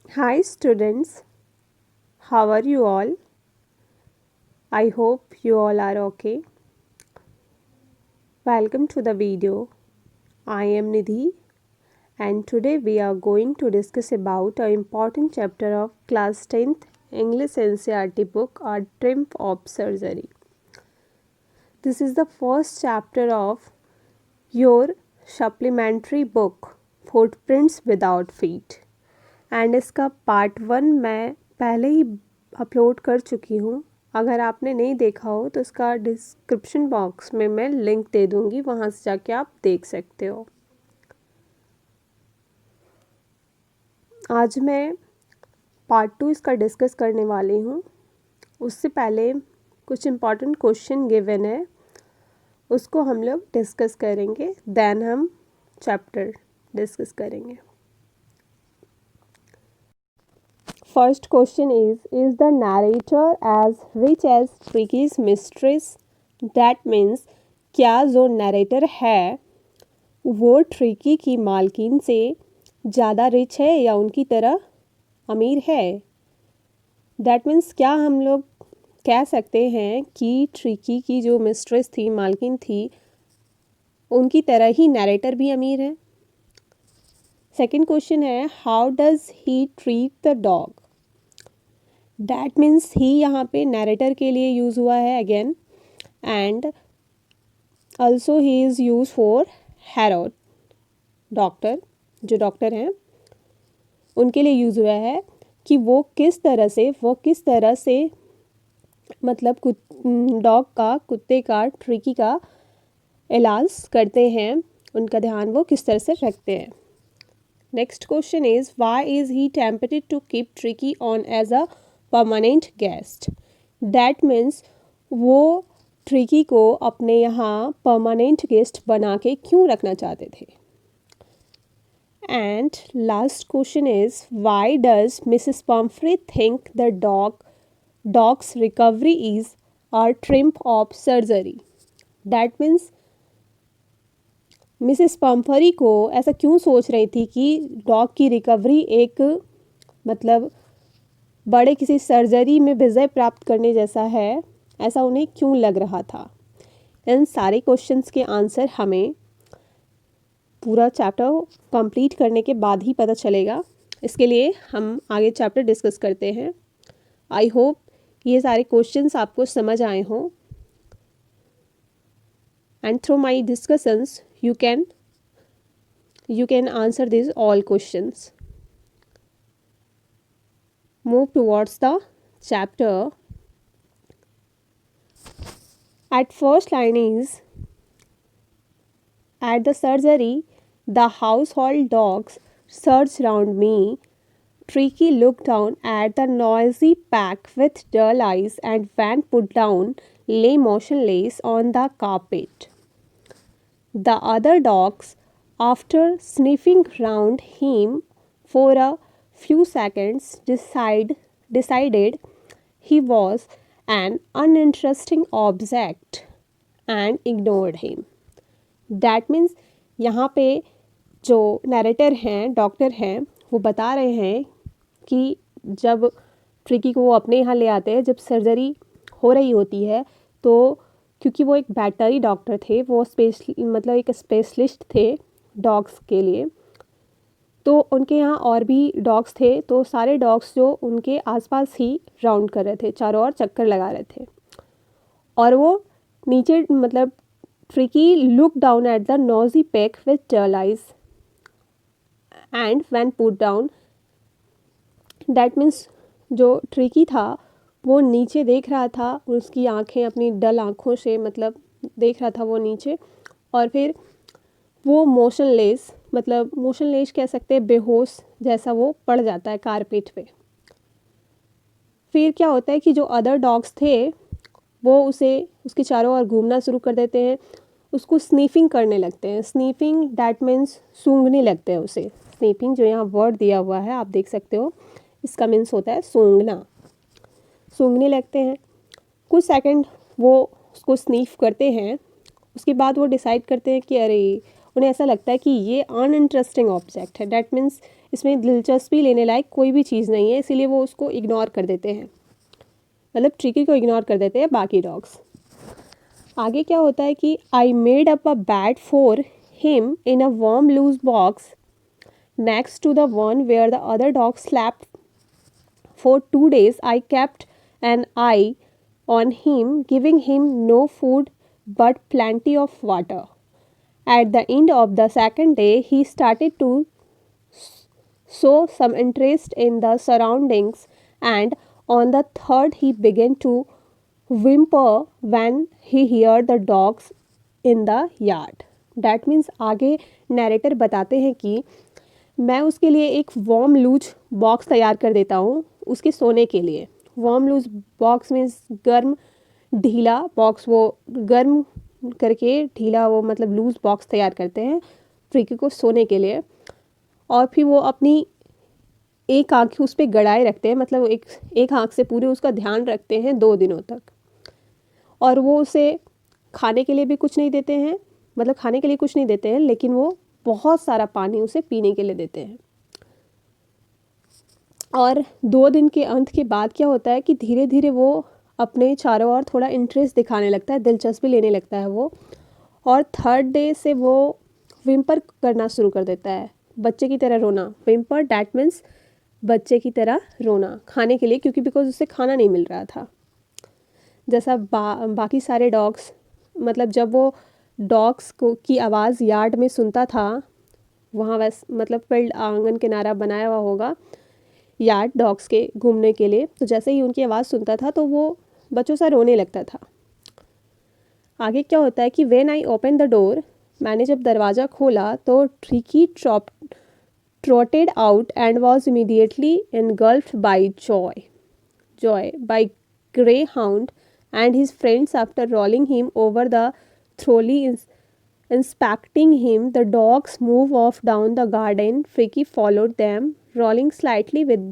Hi students, how are you all? I hope you all are okay. Welcome to the video. I am Nidhi and today we are going to discuss about an important chapter of class 10th English NCERT book A Triumph of Surgery. This is the first chapter of your supplementary book Footprints Without Feet and इसका part 1 मैं पहले ही upload कर चुकी हूँ। अगर आपने नहीं देखा हो तो इसका डिस्क्रिप्शन बॉक्स में मैं लिंक दे दूँगी, वहाँ से जाके आप देख सकते हो। आज मैं पार्ट 2 इसका डिस्कस करने वाली हूँ। उससे पहले कुछ इम्पॉर्टेंट क्वेश्चन गिवन है, उसको हम लोग डिस्कस करेंगे, देन हम चैप्टर डिस्कस करेंगे। First question is the narrator as rich as Tricky's mistress? That means क्या जो नरेटर है वो ट्रिकी की मालकिन से ज़्यादा रिच है या उनकी तरह अमीर है? That means क्या हम लोग कह सकते हैं कि ट्रिकी की जो मिस्ट्रेस थी, मालकिन थी, उनकी तरह ही नरेटर भी अमीर है? सेकेंड क्वेश्चन है how does he treat the dog? That means he यहाँ पे नरेटर के लिए यूज़ हुआ है again, and also he is use for Herod, doctor, जो डॉक्टर हैं उनके लिए यूज़ हुआ है कि वो किस तरह से मतलब डॉग का, कुत्ते का, ट्रिकी का इलाज करते हैं, उनका ध्यान वो किस तरह से रखते हैं। Next question is why is he tempted to keep tricky on as a permanent guest? That means वो ट्रिकी को अपने यहाँ परमानेंट गेस्ट बना के क्यों रखना चाहते थे? And last question is why does Mrs Pumphrey think the dog's recovery is a triumph of surgery? That means Mrs Pumphrey को ऐसा क्यों सोच रही थी कि डॉग की रिकवरी एक मतलब बड़े किसी सर्जरी में विजय प्राप्त करने जैसा है, ऐसा उन्हें क्यों लग रहा था? इन सारे क्वेश्चंस के आंसर हमें पूरा चैप्टर कंप्लीट करने के बाद ही पता चलेगा। इसके लिए हम आगे चैप्टर डिस्कस करते हैं। आई होप ये सारे क्वेश्चंस आपको समझ आए हों, and through my discussions you can answer these all questions. Move towards the chapter. At first line is at the surgery the household dogs surged round me. Tricky looked down at the noisy pack with dull eyes and when put down lay motionless on the carpet. The other dogs, after sniffing round him for a few seconds, decided he was an uninteresting object and ignored him. That means यहाँ पे जो narrator हैं, doctor हैं, वो बता रहे हैं कि जब ट्रिकी को वो अपने यहाँ ले आते हैं, जब सर्जरी हो रही होती है, तो क्योंकि वो एक वेटनरी डॉक्टर थे, वो मतलब एक स्पेशलिस्ट थे डॉग्स के लिए, तो उनके यहाँ और भी डॉग्स थे, तो सारे डॉग्स जो उनके आसपास ही राउंड कर रहे थे, चारों ओर चक्कर लगा रहे थे, और वो नीचे मतलब tricky look down at the noisy pack with dull eyes and when put down, that means जो ट्रिकी था वो नीचे देख रहा था, उसकी आंखें अपनी डल आँखों से मतलब देख रहा था वो नीचे, और फिर वो मोशनलेस कह सकते हैं, बेहोश जैसा वो पड़ जाता है कारपेट पे। फिर क्या होता है कि जो अदर डॉग्स थे वो उसके चारों ओर घूमना शुरू कर देते हैं, उसको स्नीफिंग करने लगते हैं। स्नीफिंग दैट मीन्स सूंघने लगते हैं उसे। स्नीफिंग जो यहाँ वर्ड दिया हुआ है आप देख सकते हो, इसका मीन्स होता है सूंघना। सूंघने लगते हैं, कुछ सेकंड वो उसको स्नीफ करते हैं, उसके बाद वो डिसाइड करते हैं कि अरे, उन्हें ऐसा लगता है कि ये अनइंटरेस्टिंग ऑब्जेक्ट है, डैट मीन्स इसमें दिलचस्पी लेने लायक कोई भी चीज़ नहीं है, इसीलिए वो उसको इग्नोर कर देते हैं, मतलब ट्रिकी को इग्नोर कर देते हैं बाकी डॉग्स। आगे क्या होता है कि I made up a bed for him in a warm loose box next to the one where the other dog slept. For 2 days, I kept an eye on him, giving him no food but plenty of water. At the end of the second day, he started to show some interest in the surroundings, and on the third, he began to whimper when he heard the dogs in the yard. That means आगे narrator बताते हैं कि मैं उसके लिए एक warm loose box तैयार कर देता हूँ उसके सोने के लिए। वार्म लूज बॉक्स मीन्स गर्म ढीला बॉक्स, वो गर्म करके ढीला वो मतलब लूज बॉक्स तैयार करते हैं ट्रिकी को सोने के लिए। और फिर वो अपनी एक आँख उस पर गड़ाए रखते हैं, मतलब एक आँख से पूरे उसका ध्यान रखते हैं 2 दिनों तक। और वो उसे खाने के लिए भी कुछ नहीं देते हैं, मतलब खाने के लिए कुछ नहीं देते हैं, लेकिन वो बहुत सारा पानी उसे पीने के लिए देते हैं। और 2 दिन के अंत के बाद क्या होता है कि धीरे धीरे वो अपने चारों ओर थोड़ा इंटरेस्ट दिखाने लगता है, दिलचस्पी लेने लगता है वो। और थर्ड डे से वो विम्पर करना शुरू कर देता है, बच्चे की तरह रोना। विम्पर डैट मीन्स बच्चे की तरह रोना खाने के लिए, क्योंकि बिकॉज उसे खाना नहीं मिल रहा था। जैसा बाकी सारे डॉग्स, मतलब जब वो डॉग्स को की आवाज़ यार्ड में सुनता था, वहाँ मतलब फील्ड आंगन किनारा बनाया हुआ होगा यार्ड डॉग्स के घूमने के लिए, तो जैसे ही उनकी आवाज़ सुनता था तो वो बच्चों सा रोने लगता था। आगे क्या होता है कि when I open the door, मैंने जब दरवाज़ा खोला तो tricky trotted out and was immediately engulfed by joy by Greyhound and his friends. After rolling him over the trolley, inspecting him, the dogs moved off down the garden. Tricky followed them, rolling slightly with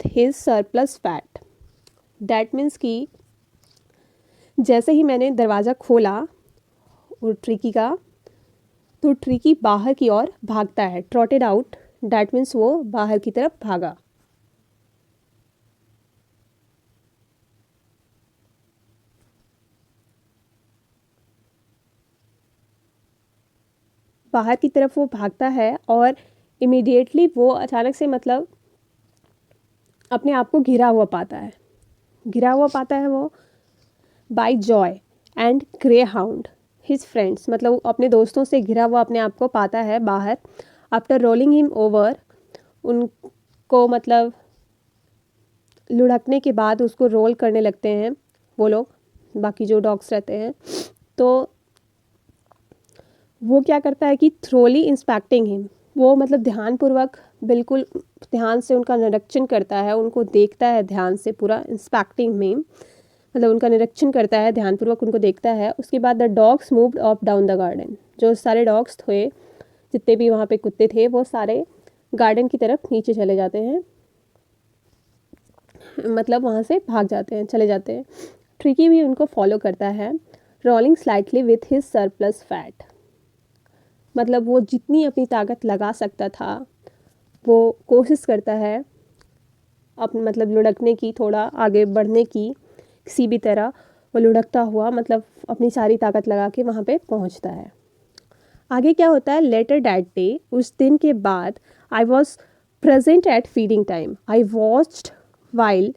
his surplus fat. That means कि जैसे ही मैंने दरवाज़ा खोला और tricky का, तो tricky बाहर की ओर भागता है। ट्रॉटेड आउट डैट मीन्स वो बाहर की तरफ भागा। बाहर की तरफ वो भागता है और इमीडिएटली वो अचानक से मतलब अपने आप को घिरा हुआ पाता है वो by joy and greyhound his friends, मतलब वो अपने दोस्तों से घिरा हुआ अपने आप को पाता है बाहर। आफ्टर रोलिंग हिम ओवर, उनको मतलब लुढ़कने के बाद उसको रोल करने लगते हैं वो लोग, बाकी जो डॉग्स रहते हैं। तो वो क्या करता है कि थ्रोली इंस्पेक्टिंग हिम, वो मतलब ध्यानपूर्वक बिल्कुल ध्यान से उनका निरीक्षण करता है, उनको देखता है ध्यान से पूरा। इंस्पेक्टिंग में मतलब उनका निरीक्षण करता है, ध्यानपूर्वक उनको देखता है। उसके बाद the dogs moved up down the garden, जो सारे डॉग्स थे, जितने भी वहाँ पे कुत्ते थे, वो सारे गार्डन की तरफ नीचे चले जाते हैं, मतलब वहाँ से भाग जाते हैं, चले जाते हैं। ट्रिकी भी उनको फॉलो करता है, rolling slightly with his surplus fat, मतलब वो जितनी अपनी ताकत लगा सकता था वो कोशिश करता है अपने मतलब लुढ़कने की, थोड़ा आगे बढ़ने की, किसी भी तरह वो लुढ़कता हुआ मतलब अपनी सारी ताकत लगा के वहाँ पे पहुँचता है। आगे क्या होता है, लेटर डैट डे, उस दिन के बाद, I was present at feeding time. I watched while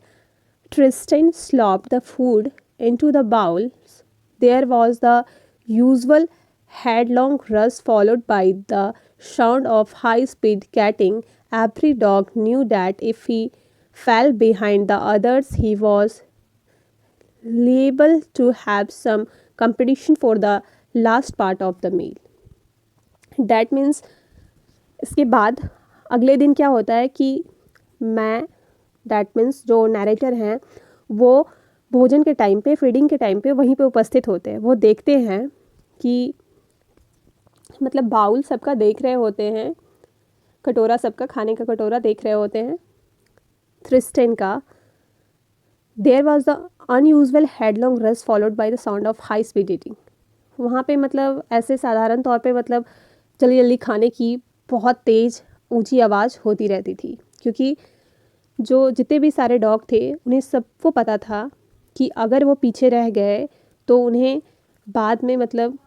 Tristan slopped the food into the bowls. There was the usual headlong rush followed by the sound of high-speed catting. Every dog knew that if he fell behind the others, he was liable to have some competition for the last part of the meal. That means इसके बाद अगले दिन क्या होता है कि मैं, that means जो नैरेटर हैं, वो भोजन के टाइम पे, फीडिंग के टाइम पे वहीं पे उपस्थित होते हैं। वो देखते हैं कि मतलब बाउल सबका देख रहे होते हैं, कटोरा सबका, खाने का कटोरा देख रहे होते हैं थ्रिस्टेन का। There was the unusual headlong rush followed by the sound of high speed eating. वहाँ पे मतलब ऐसे साधारण तौर पे मतलब जल्दी जल्दी खाने की बहुत तेज़ ऊंची आवाज़ होती रहती थी, क्योंकि जो जितने भी सारे डॉग थे उन्हें सबको पता था कि अगर वो पीछे रह गए तो उन्हें बाद में मतलब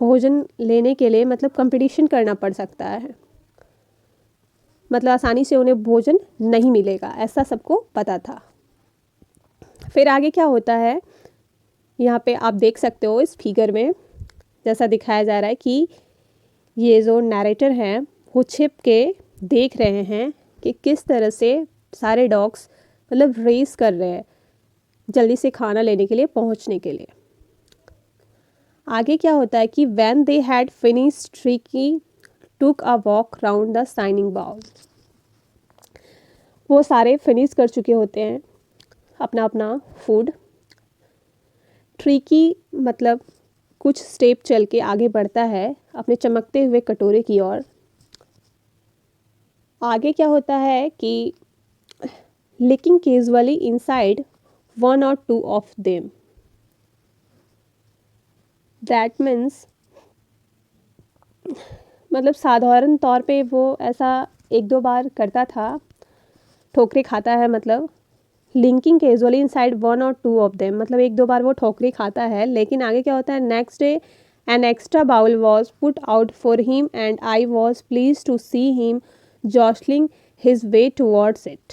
भोजन लेने के लिए मतलब कंपटीशन करना पड़ सकता है, मतलब आसानी से उन्हें भोजन नहीं मिलेगा, ऐसा सबको पता था। फिर आगे क्या होता है, यहाँ पे आप देख सकते हो इस फिगर में जैसा दिखाया जा रहा है कि ये जो नैरेटर हैं वो छिप के देख रहे हैं कि किस तरह से सारे डॉग्स मतलब रेस कर रहे हैं जल्दी से खाना लेने के लिए पहुंचने के लिए। आगे क्या होता है कि when they had finished tricky took a walk round the shining bowl. वो सारे फिनिश कर चुके होते हैं अपना अपना फूड। ट्रिकी मतलब कुछ स्टेप चल के आगे बढ़ता है अपने चमकते हुए कटोरे की ओर। आगे क्या होता है कि लिकिंग केजुअली इनसाइड वन और two of them, that means मतलब साधारण तौर पे वो ऐसा एक दो बार करता था, ठोकरे खाता है मतलब लिंकिंग केजुअली इनसाइड वन और टू ऑफ देम, मतलब एक दो बार वो ठोकरे खाता है। लेकिन आगे क्या होता है, next day an extra bowl was put out for him and I was pleased to see him jostling his way towards it.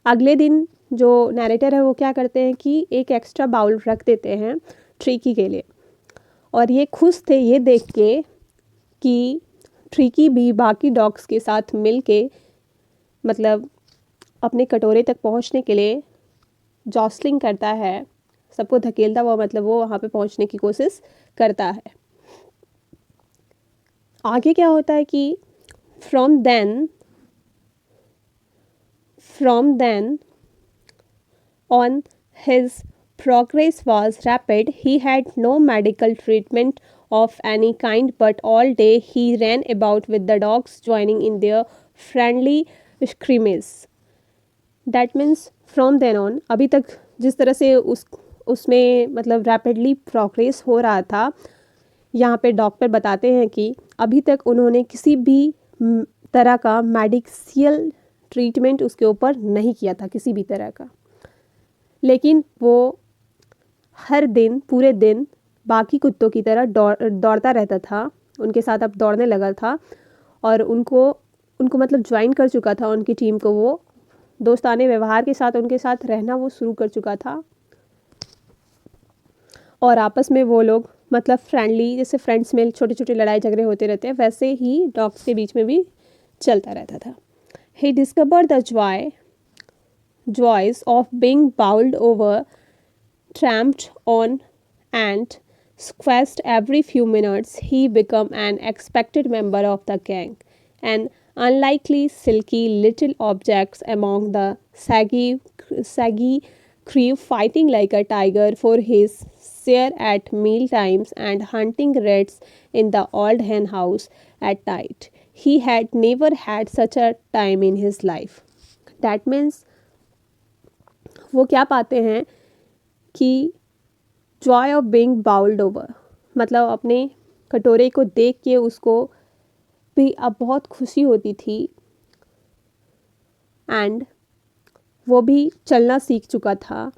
अगले दिन जो नैरेटर है वो क्या करते हैं कि एक एक्स्ट्रा बाउल रख देते हैं ट्रीकी के लिए, और ये खुश थे ये देख के कि ट्रीकी भी बाकी डॉग्स के साथ मिल के मतलब अपने कटोरे तक पहुंचने के लिए जॉस्लिंग करता है, सबको धकेलता हुआ मतलब वो वहाँ पे पहुंचने की कोशिश करता है। आगे क्या होता है कि from then on his progress was rapid. He had no medical treatment of any kind, but all day he ran about with the dogs, joining in their friendly scrimmage. That means from then on, अभी तक जिस तरह से उसमें मतलब rapidly progress हो रहा था, यहाँ पे डॉक्टर बताते हैं कि अभी तक उन्होंने किसी भी तरह का मेडिकल ट्रीटमेंट उसके ऊपर नहीं किया था, किसी भी तरह का। लेकिन वो हर दिन पूरे दिन बाकी कुत्तों की तरह दौड़ता रहता था, उनके साथ अब दौड़ने लगा था, और उनको मतलब ज्वाइन कर चुका था उनकी टीम को। वो दोस्ताने व्यवहार के साथ उनके साथ रहना वो शुरू कर चुका था, और आपस में वो लोग मतलब फ्रेंडली, जैसे फ्रेंड्स में छोटे छोटे लड़ाई झगड़े होते रहते हैं वैसे ही डॉग्स के बीच में भी चलता रहता था। He discovered the joys of being bowled over, tramped on, and squashed every few minutes. He became an expected member of the gang, an unlikely silky little object among the saggy crew, fighting like a tiger for his share at meal times and hunting rats in the old hen house at night. He had never had such a time in his life. That means वो क्या पाते हैं कि Joy of being बाउल्ड over, मतलब अपने कटोरे को देख के उसको भी अब बहुत खुशी होती थी, एंड वो भी चलना सीख चुका था,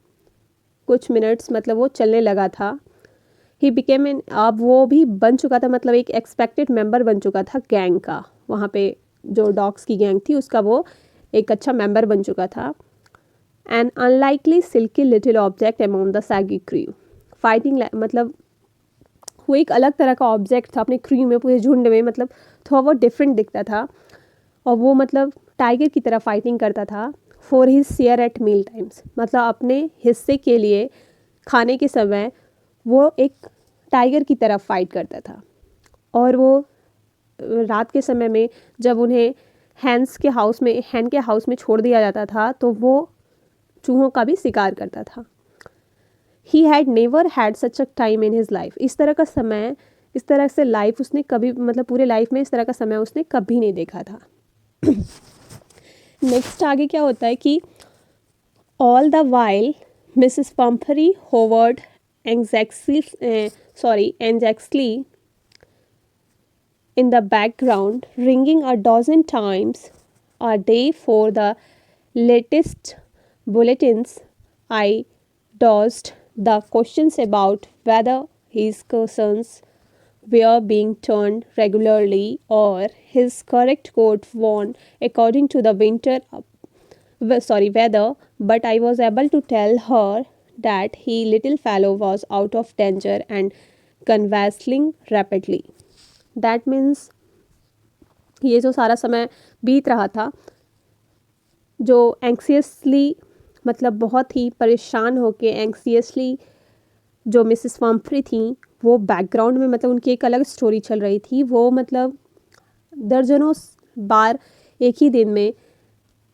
कुछ मिनट्स मतलब वो चलने लगा था। ही बिकेम एन, अब वो भी बन चुका था, मतलब एक एक्सपेक्टेड मेंबर बन चुका था गैंग का, वहाँ पे जो डॉग्स की गैंग थी उसका वो एक अच्छा मेंबर बन चुका था। An unlikely silky little object among the shaggy crew, fighting मतलब वो एक अलग तरह का ऑब्जेक्ट था अपने क्रू में, पूरे झुंड में, मतलब थोड़ा बहुत डिफरेंट दिखता था, और वो मतलब टाइगर की तरह फाइटिंग करता था। For his share at meal times, मतलब अपने हिस्से के लिए खाने के समय वो एक टाइगर की तरह फाइट करता था। और वो रात के समय में जब उन्हें हैन के हाउस में छोड़ दिया जाता था तो वो चूहों का भी शिकार करता था। He had never had such a time in his life, इस तरह का समय, इस तरह से लाइफ उसने कभी मतलब पूरे लाइफ में इस तरह का समय उसने कभी नहीं देखा था। नेक्स्ट आगे क्या होता है कि all the while Mrs Pumphrey hovered anxiously in the background, ringing a dozen times a day for the latest bulletins. I dodged the questions about whether his cousins were being turned regularly or his correct coat worn according to the weather, but I was able to tell her that he little fellow was out of danger and convalescing rapidly. That means ये जो सारा समय बीत रहा था, जो एंक्सियसली मतलब बहुत ही परेशान होके एंक्सियसली जो मिसेस पम्फ्री थी, वो बैकग्राउंड में मतलब उनकी एक अलग स्टोरी चल रही थी। वो मतलब दर्जनों बार एक ही दिन में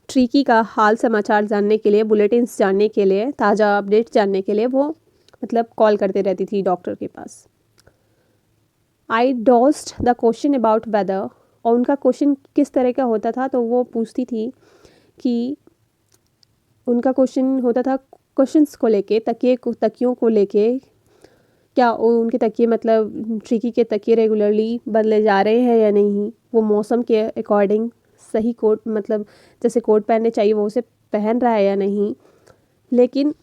ट्रीकी का हाल समाचार जानने के लिए, बुलेटिन्स जानने के लिए, ताज़ा अपडेट जानने के लिए वो मतलब कॉल करते रहती थी डॉक्टर के पास। आई डॉस्ड द क्वेश्चन अबाउट वेदर, और उनका क्वेश्चन किस तरह का होता था, तो वो पूछती थी कि उनका क्वेश्चन होता था क्वेश्चंस को लेके, तकियों को लेके, क्या उनके तकिए मतलब ट्रिकी के तकिए रेगुलरली बदले जा रहे हैं या नहीं, वो मौसम के अकॉर्डिंग सही कोट मतलब जैसे कोट पहनने चाहिए वो उसे पहन रहा है या नहीं। लेकिन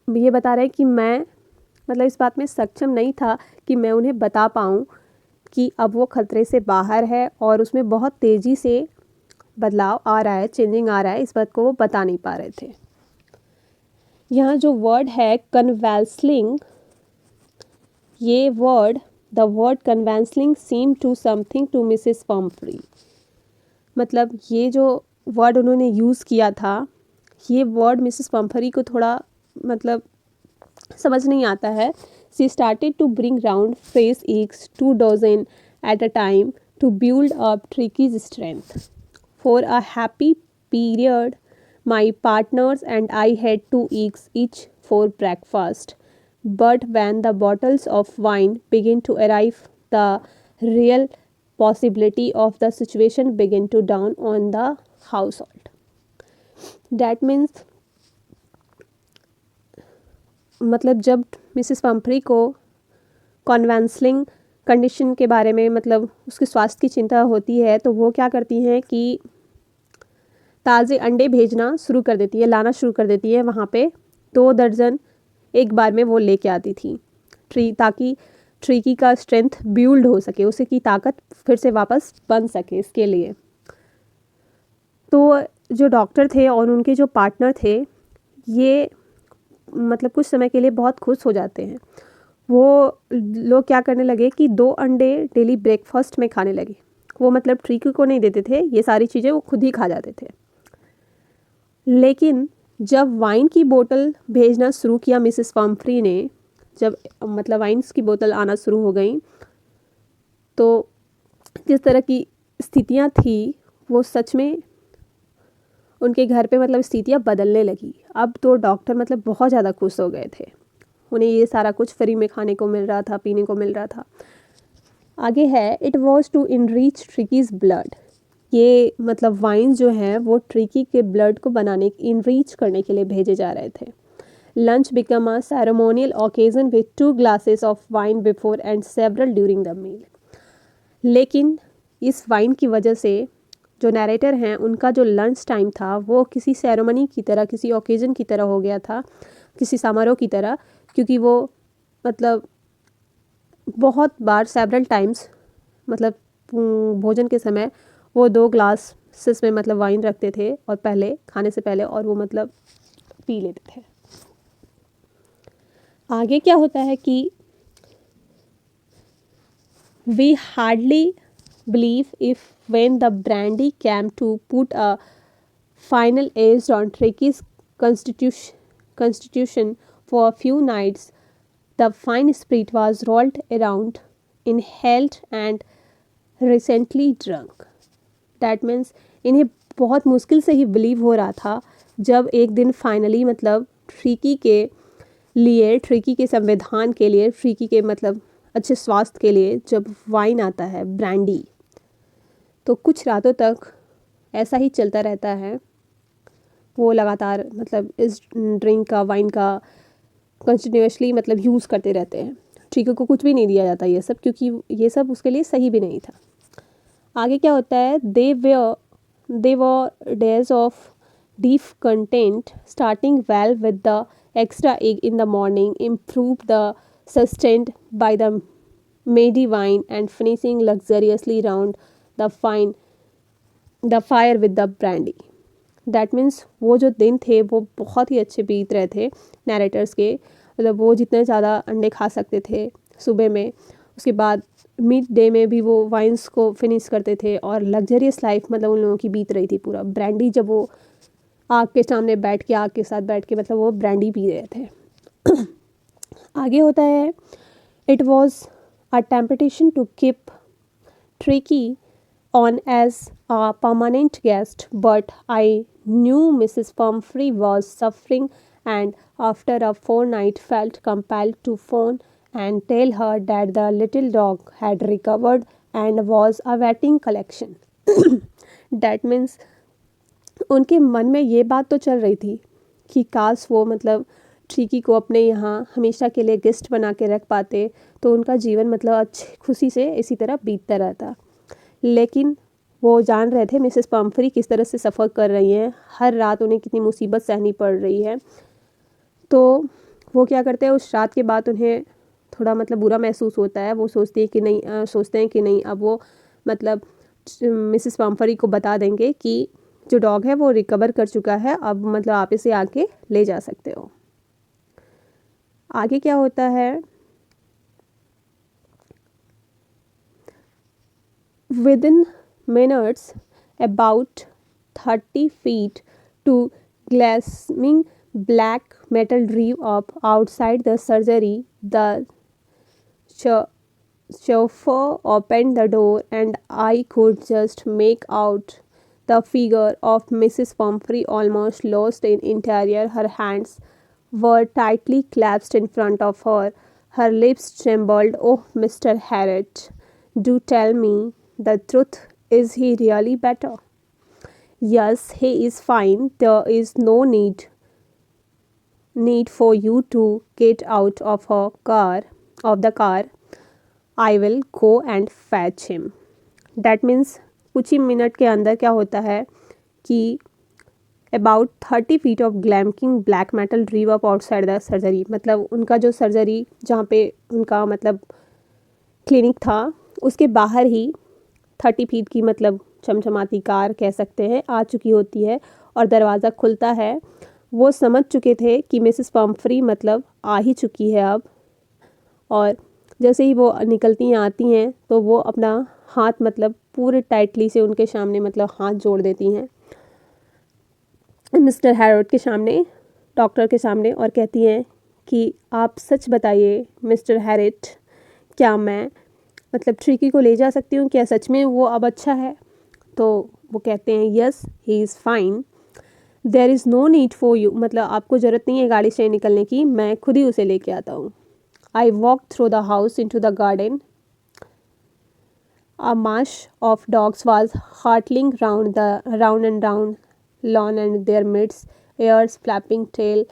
ये बता रहे हैं कि मैं मतलब इस बात में सक्षम नहीं था कि मैं उन्हें बता पाऊँ कि अब वो खतरे से बाहर है और उसमें बहुत तेज़ी से बदलाव आ रहा है, चेंजिंग आ रहा है, इस बात को वो बता नहीं पा रहे थे। यहाँ जो वर्ड है कन्वेल्सलिंग, ये word the word convalescing seem to something to Mrs Pumphrey, मतलब ये जो वर्ड उन्होंने यूज़ किया था, ये वर्ड मिसेस पम्फ्री को थोड़ा मतलब समझ नहीं आता है। She started to bring round fresh eggs 2 dozen at a time to build up tricky's strength. For a happy period my partners and I had 2 eggs each for breakfast. But when the bottles of wine began to arrive, the real possibility of the situation began to dawn on the household. That means मतलब जब Mrs Pomfrey को कॉन्वेंसलिंग condition के बारे में मतलब उसके स्वास्थ्य की चिंता होती है, तो वो क्या करती हैं कि ताज़े अंडे भेजना शुरू कर देती है, लाना शुरू कर देती है। वहाँ पे 2 दर्जन एक बार में वो लेके आती थी ताकि ट्रीकी का स्ट्रेंथ बिल्ड हो सके, उसे की ताकत फिर से वापस बन सके। इसके लिए तो जो डॉक्टर थे और उनके जो पार्टनर थे, ये मतलब कुछ समय के लिए बहुत खुश हो जाते हैं। वो लोग क्या करने लगे कि 2 अंडे डेली ब्रेकफास्ट में खाने लगे। वो मतलब ट्रीकी को नहीं देते थे, ये सारी चीज़ें वो खुद ही खा जाते थे। लेकिन जब वाइन की बोतल भेजना शुरू किया मिसेस पम्फ्री ने, जब मतलब वाइन्स की बोतल आना शुरू हो गई, तो जिस तरह की स्थितियां थी वो सच में उनके घर पे मतलब स्थितियां बदलने लगी। अब तो डॉक्टर मतलब बहुत ज़्यादा खुश हो गए थे, उन्हें ये सारा कुछ फ्री में खाने को मिल रहा था, पीने को मिल रहा था। आगे है it was to enrich Tricki's blood, ये मतलब वाइन जो हैं वो ट्रिकी के ब्लड को बनाने इनरीच करने के लिए भेजे जा रहे थे। Lunch become a ceremonial occasion with 2 glasses of wine before and several during the meal. लेकिन इस वाइन की वजह से जो नैरेटर हैं उनका जो लंच टाइम था वो किसी सेरेमनी की तरह, किसी ओकेजन की तरह हो गया था, किसी समारोह की तरह, क्योंकि वो मतलब बहुत बार सेवरल टाइम्स मतलब भोजन के समय वो 2 ग्लासेस में मतलब वाइन रखते थे और पहले खाने से पहले, और वो मतलब पी लेते थे। आगे क्या होता है कि we hardly believe if when the brandy came to put a final edge on tricky's constitution for a few nights, the fine spirit was rolled around, inhaled and recently drunk. That means इन्हें बहुत मुश्किल से ही believe हो रहा था जब एक दिन फाइनली मतलब ट्रिकी के संविधान के लिए, ट्रिकी के मतलब अच्छे स्वास्थ्य के लिए जब वाइन आता है, ब्रांडी, तो कुछ रातों तक ऐसा ही चलता रहता है। वो लगातार मतलब इस ड्रिंक का, वाइन का कंटिन्यूसली मतलब यूज़ करते रहते हैं। ट्रिकी को कुछ भी नहीं दिया जाता ये सब, क्योंकि ये सब उसके लिए सही भी नहीं था। आगे क्या होता है, they were days of deep content, starting well with the extra egg in the morning, improve the sustained by the midday wine and finishing luxuriously round the fire with the brandy. That means वो जो दिन थे वो बहुत ही अच्छे बीत रहे थे नैरेटर्स के, मतलब वो जितने ज़्यादा अंडे खा सकते थे सुबह में, उसके बाद मिड डे में भी वो वाइन्स को फिनिश करते थे, और लग्जरियस लाइफ मतलब उन लोगों की बीत रही थी पूरा। ब्रांडी जब वो आग के सामने बैठ के, आग के साथ बैठ के मतलब वो ब्रांडी पी रहे थे। आगे होता है, it was a temptation to keep tricky on as a permanent guest, but I knew Mrs. Pumphrey was suffering, and after a fortnight felt compelled to phone and tell her that the little dog had recovered and was awaiting collection. That means उनके मन में ये बात तो चल रही थी कि काश वो मतलब ट्रिकी को अपने यहाँ हमेशा के लिए गेस्ट बना के रख पाते, तो उनका जीवन मतलब अच्छी खुशी से इसी तरह बीतता रहता। लेकिन वो जान रहे थे मिसेस पम्फ्री किस तरह से सफ़र कर रही हैं, हर रात उन्हें कितनी मुसीबत सहनी पड़ रही है। तो वो क्या करते हैं, उस रात के बाद उन्हें थोड़ा मतलब बुरा महसूस होता है। वो सोचते हैं कि नहीं अब वो मतलब मिसेस पम्फ्री को बता देंगे कि जो डॉग है वो रिकवर कर चुका है, अब मतलब आप इसे आके ले जा सकते हो। आगे क्या होता है, within minutes, about 30 feet, two gleaming black metal drew up outside the surgery. The chauffeur opened the door, and I could just make out the figure of Mrs. Pumphrey, almost lost in interior. Her hands were tightly clasped in front of her. Her lips trembled. Oh, Mr. Harriet, do tell me the truth. Is he really better? Yes, he is fine. There is no need for you to get out of the car. I will go and fetch him. That means कुछ ही minute के अंदर क्या होता है कि about 30 feet of gleaming black metal drew up outside the surgery, मतलब उनका जो सर्जरी जहाँ पे उनका मतलब क्लिनिक था उसके बाहर ही 30 फीट की मतलब चमचमाती कार कह सकते हैं आ चुकी होती है, और दरवाज़ा खुलता है। वो समझ चुके थे कि मिसेस पम्फ्री मतलब आ ही चुकी है अब, और जैसे ही वो निकलती हैं आती हैं तो वो अपना हाथ मतलब पूरे टाइटली से उनके सामने मतलब हाथ जोड़ देती हैं मिस्टर हैरोल्ड के सामने, डॉक्टर के सामने, और कहती हैं कि आप सच बताइए मिस्टर हैरिट, क्या मैं मतलब ट्रिकी को ले जा सकती हूँ, क्या सच में वो अब अच्छा है? तो वो कहते हैं yes he is fine, there is no need for you, मतलब आपको ज़रूरत नहीं है गाड़ी से निकलने की, मैं खुद ही उसे लेके आता हूँ। I walk through the house into the garden. A marsh of dogs was hurtling round and round lawn, and their midst, ears flapping, tail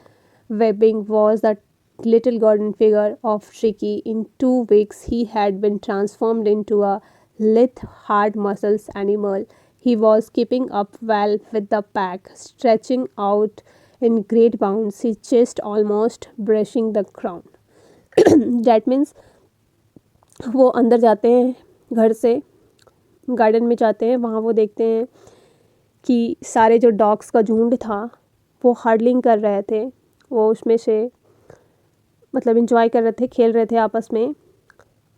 wagging, was the little golden figure of Tricky. In 2 weeks, he had been transformed into a lithe, hard muscles animal. He was keeping up well with the pack, stretching out in great bounds, his chest almost brushing the ground. That means वो अंदर जाते हैं घर से, garden में जाते हैं, वहाँ वो देखते हैं कि सारे जो डॉग्स का झुंड था वो हर्डलिंग कर रहे थे, वो उसमें से मतलब इंजॉय कर रहे थे, खेल रहे थे आपस में।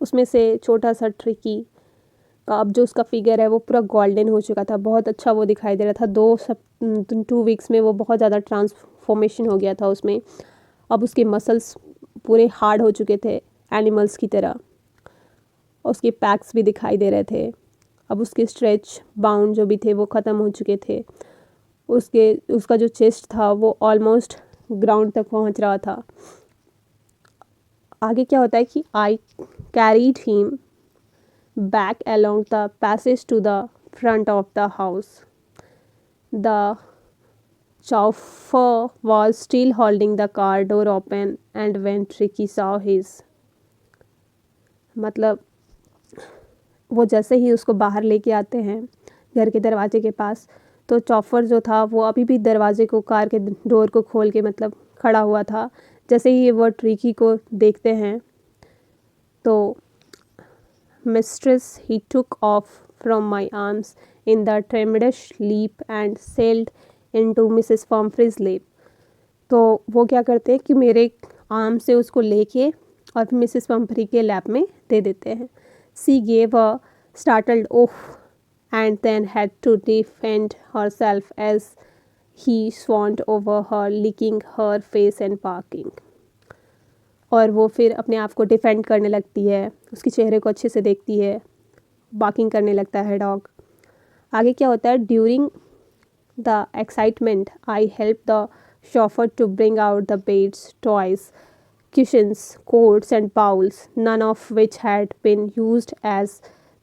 उसमें से छोटा सा ट्रिकी का अब जो उसका फिगर है वो पूरा गोल्डन हो चुका था, बहुत अच्छा वो दिखाई दे रहा था। 2 वीक्स में वो बहुत ज़्यादा ट्रांसफॉर्मेशन हो गया था उसमें। अब उसके मसल्स पूरे हार्ड हो चुके थे एनिमल्स की तरह, उसके पैक्स भी दिखाई दे रहे थे। अब उसके स्ट्रेच बाउंड जो भी थे वो ख़त्म हो चुके थे। उसका जो चेस्ट था वो ऑलमोस्ट ग्राउंड तक पहुंच रहा था। आगे क्या होता है कि I carried him back along the passage to the front of the house. The chauffeur was still holding the car door open, and when Tricky saw his मतलब वो जैसे ही उसको बाहर लेके आते हैं घर के दरवाजे के पास, तो चॉपर जो था वो अभी भी दरवाजे को, कार के डोर को खोल के मतलब खड़ा हुआ था। जैसे ही वो ट्रिकी को देखते हैं तो mistress he took off from my arms in the tremendous leap and sailed into Mrs Pumphrey's lap. तो वो क्या करते हैं कि मेरे आर्म से उसको लेके और मिसेस पम्फ्री के लैप में दे देते हैं। सी gave a startled oath and then had to defend herself as he swarmed over her, licking her face and barking. और वो फिर अपने आप को डिफेंड करने लगती है, उसके चेहरे को अच्छे से देखती है, बार्किंग करने लगता है डॉग। आगे क्या होता है, during the excitement I help the chauffeur to bring out the beds, toys, cushions, coats, and bowls, none of which had been used. As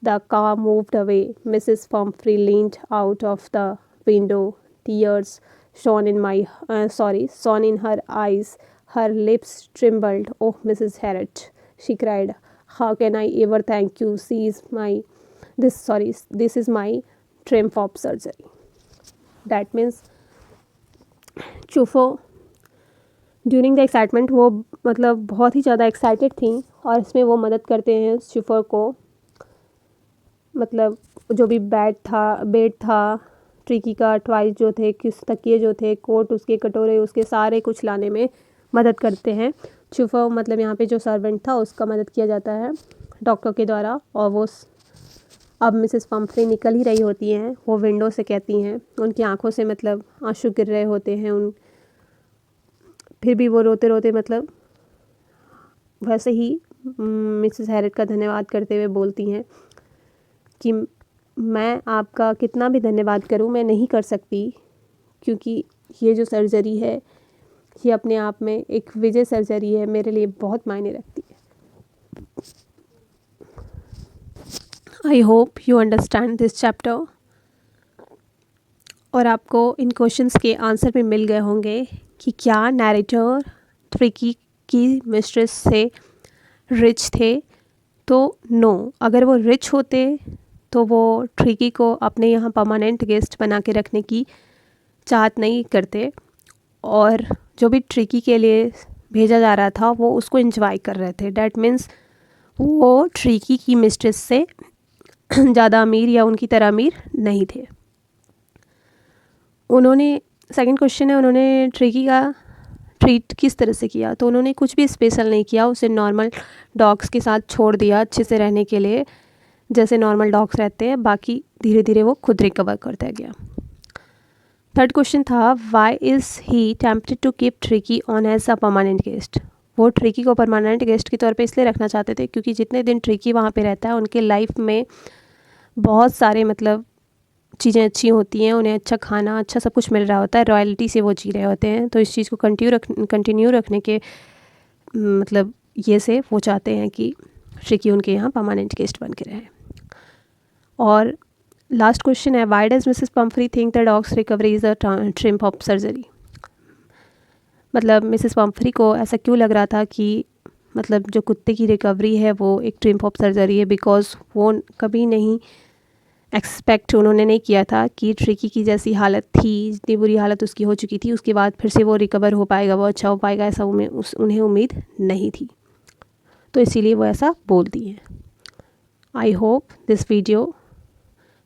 the car moved away, Mrs. Pumphrey leaned out of the window, tears shone in her eyes. Her lips trembled. "Oh, Mrs. Harriet," she cried, "how can I ever thank you? This is my triumph of surgery." That means, चूफो during the excitement, वो मतलब बहुत ही ज़्यादा excited थी और इसमें वो मदद करते हैं शिफर को, मतलब जो भी बेड था ट्रिकी का, टॉयज जो थे, किस तकिए जो थे, कोट उसके, कटोरे उसके, सारे कुछ लाने में मदद करते हैं शिफर। मतलब यहाँ पे जो सर्वेंट था उसका मदद किया जाता है डॉक्टर के द्वारा। और वो अब मिसेस पम्फ्री निकल ही रही होती हैं, वो विंडो से कहती हैं, उनकी आंखों से मतलब आंसू गिर रहे होते हैं फिर भी वो रोते रोते मतलब वैसे ही मिसेस हैरिट का धन्यवाद करते हुए बोलती हैं कि मैं आपका कितना भी धन्यवाद करूं, मैं नहीं कर सकती, क्योंकि ये जो सर्जरी है ये अपने आप में एक विजय सर्जरी है, मेरे लिए बहुत मायने रखती है। I hope you understand this chapter. और आपको इन क्वेश्चंस के आंसर भी मिल गए होंगे कि क्या नैरेटर ट्रिकी की मिस्ट्रेस से रिच थे। तो नो, अगर वो रिच होते तो वो ट्रिकी को अपने यहाँ परमानेंट गेस्ट बना के रखने की चाहत नहीं करते, और जो भी ट्रिकी के लिए भेजा जा रहा था वो उसको इंजॉय कर रहे थे। डैट मीन्स वो ट्रिकी की मिस्ट्रेस से ज़्यादा अमीर या उनकी तरह अमीर नहीं थे। उन्होंने, सेकंड क्वेश्चन है, उन्होंने ट्रिकी का ट्रीट किस तरह से किया। तो उन्होंने कुछ भी स्पेशल नहीं किया, उसे नॉर्मल डॉग्स के साथ छोड़ दिया अच्छे से रहने के लिए, जैसे नॉर्मल डॉग्स रहते हैं। बाकी धीरे धीरे वो खुद रिकवर करता गया। थर्ड क्वेश्चन था, why is he tempted to keep tricky on as a permanent guest. वो ट्रिकी को परमानेंट गेस्ट के तौर पे इसलिए रखना चाहते थे क्योंकि जितने दिन ट्रिकी वहाँ पे रहता है उनके लाइफ में बहुत सारे मतलब चीज़ें अच्छी होती हैं, उन्हें अच्छा खाना, अच्छा सब कुछ मिल रहा होता है, रॉयल्टी से वो जी रहे होते हैं। तो इस चीज़ को कंटिन्यू रखने के मतलब ये से वो चाहते हैं कि ट्रिकी उनके यहाँ परमानेंट गेस्ट बन के रहे। और लास्ट क्वेश्चन है, Y does Mrs Pomfrey think the dog's recovery is a triumph of surgery. मतलब मिसेस पम्फ्री को ऐसा क्यों लग रहा था कि मतलब जो कुत्ते की रिकवरी है वो एक ट्रिम्प ऑफ सर्जरी है, बिकॉज वो कभी नहीं एक्सपेक्ट उन्होंने नहीं किया था कि ट्रिकी की जैसी हालत थी, इतनी बुरी हालत उसकी हो चुकी थी, उसके बाद फिर से वो रिकवर हो पाएगा, वो अच्छा हो पाएगा, ऐसा उन्हें उम्मीद नहीं थी। तो इसीलिए वो ऐसा बोलती हैं। I hope this video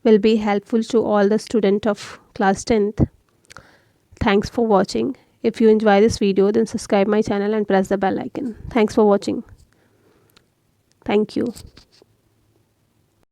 will be helpful to all the students of class 10th. Thanks for watching. If you enjoy this video, then subscribe my channel and press the bell icon. Thanks for watching. Thank you.